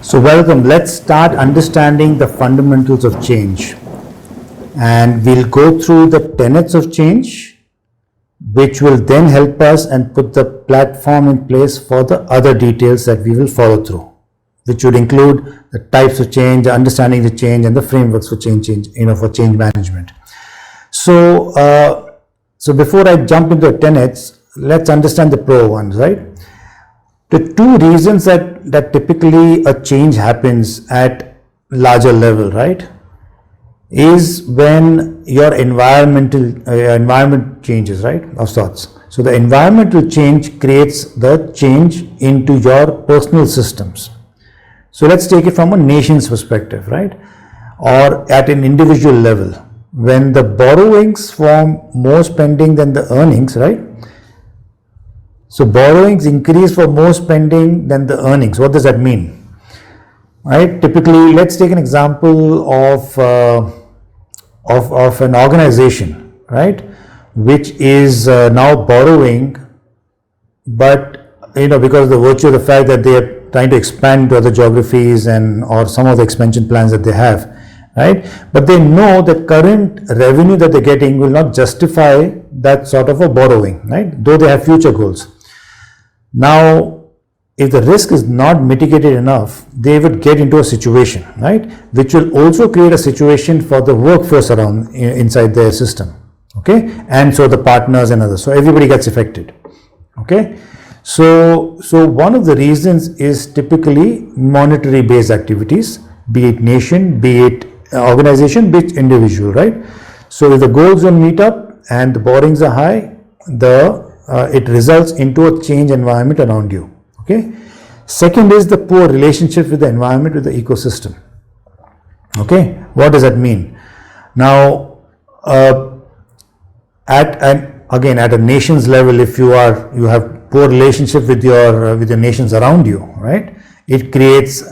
So welcome, let's start understanding the fundamentals of change, and we'll go through the tenets of change, which will then help us and put the platform in place for the other details that we will follow through, which would include the types of change, understanding the change, and the frameworks for change for change management. So before I jump into the tenets, let's understand the pro ones, right? The two reasons that typically a change happens at larger level, right, is when your environment changes, right, of sorts. So the environmental change creates the change into your personal systems. So let's take it from a nation's perspective, right, or at an individual level. When the borrowings form more spending than the earnings, right? So borrowings increase for more spending than the earnings. What does that mean? Right? Typically, let's take an example of an organization, right, which is now borrowing, but because of the virtue of the fact that they are trying to expand to other geographies or some of the expansion plans that they have, right? But they know that current revenue that they're getting will not justify that sort of a borrowing, right? Though they have future goals. Now, if the risk is not mitigated enough, they would get into a situation, right, which will also create a situation for the workforce around inside their system, okay, and so the partners and others. So everybody gets affected, okay. So one of the reasons is typically monetary based activities, be it nation, be it organization, be it individual, right? So if the goals don't meet up and the borrowings are high, it results into a change environment around you, okay. Second is the poor relationship with the environment, with the ecosystem, okay. What does that mean? Now, at a nation's level, if you have poor relationship with your nations around you, right, it creates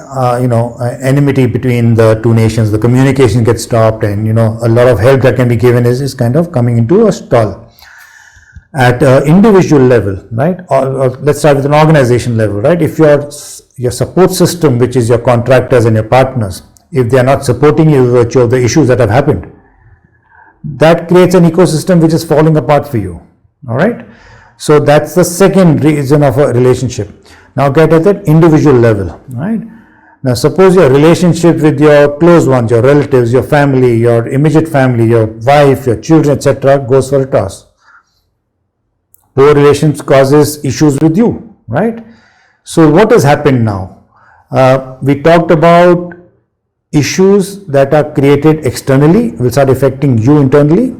enmity between the two nations. The communication gets stopped, and a lot of help that can be given is kind of coming into a stall. At individual level, right, or let's start with an organization level, right, if your support system, which is your contractors and your partners, if they are not supporting you with virtue of the issues that have happened, that creates an ecosystem which is falling apart for you, all right. So that's the second reason of a relationship. Now get at that individual level, right. Now suppose your relationship with your close ones, your relatives, your family, your immediate family, your wife, your children, etc. goes for a toss. Poor relations causes issues with you, right? So what has happened now? We talked about issues that are created externally will start affecting you internally,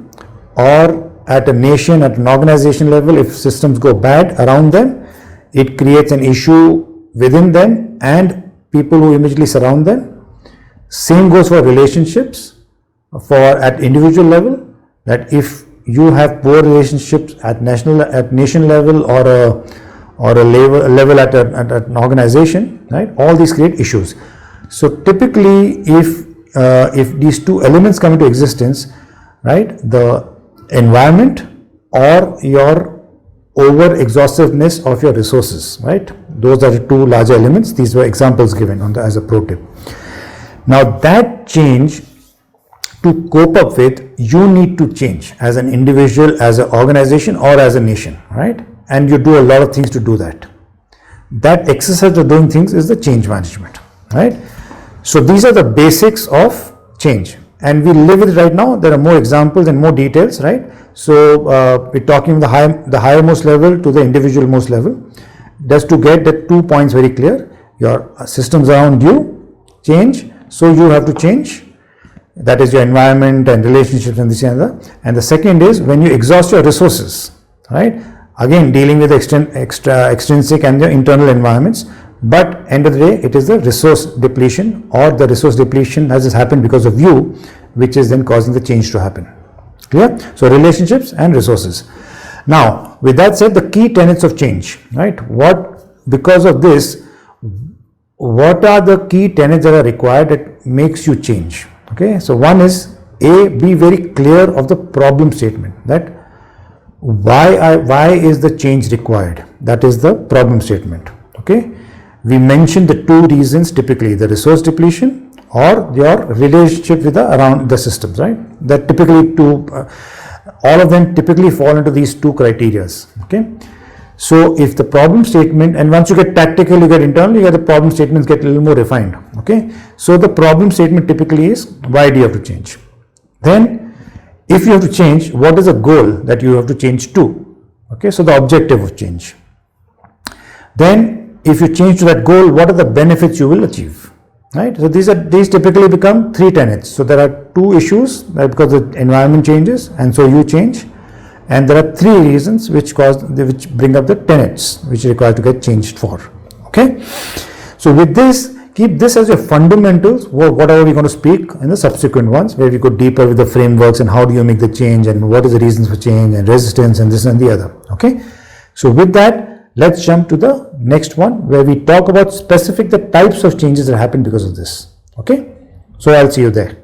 or at a nation, at an organization level, if systems go bad around them, it creates an issue within them and people who immediately surround them. Same goes for relationships, at individual level, that if you have poor relationships at nation level or a level at an organization, right? All these create issues. So typically, if these two elements come into existence, right, the environment or your over exhaustiveness of your resources, right? Those are the two larger elements. These were examples given as a pro tip. Now that change, to cope up with, you need to change as an individual, as an organization, or as a nation, right? And you do a lot of things to do that. That exercise of doing things is the change management, right? So these are the basics of change, and we live with it right now. There are more examples and more details, right? So we're talking the highermost level to the individual most level, just to get the 2 points very clear. Your systems around you change, so you have to change. That is your environment and relationships and this and that. And the second is when you exhaust your resources, right? Again, dealing with extrinsic and the internal environments. But end of the day, it is the resource depletion, or the resource depletion has happened because of you, which is then causing the change to happen. Clear? So relationships and resources. Now, with that said, the key tenets of change, right? Because of this, what are the key tenets that are required that makes you change? Okay, so one is be very clear of the problem statement, that why is the change required? That is the problem statement. Okay, we mention the two reasons typically, the resource depletion or your relationship with around the systems, right? That typically all of them typically fall into these two criteria, okay? So if the problem statement, and once you get tactical, you get internal, the problem statements get a little more refined, okay? So the problem statement typically is, why do you have to change? Then, if you have to change, what is the goal that you have to change to? Okay, so the objective of change. Then, if you change to that goal, what are the benefits you will achieve? Right? So these typically become three tenets. So there are two issues, right, because the environment changes, and so you change. And there are three reasons which bring up the tenets which require to get changed for. Okay. So with this, keep this as your fundamentals. Whatever we're going to speak in the subsequent ones, where we go deeper with the frameworks and how do you make the change and what is the reasons for change and resistance and this and the other. Okay. So with that, let's jump to the next one where we talk about the types of changes that happen because of this. Okay. So I'll see you there.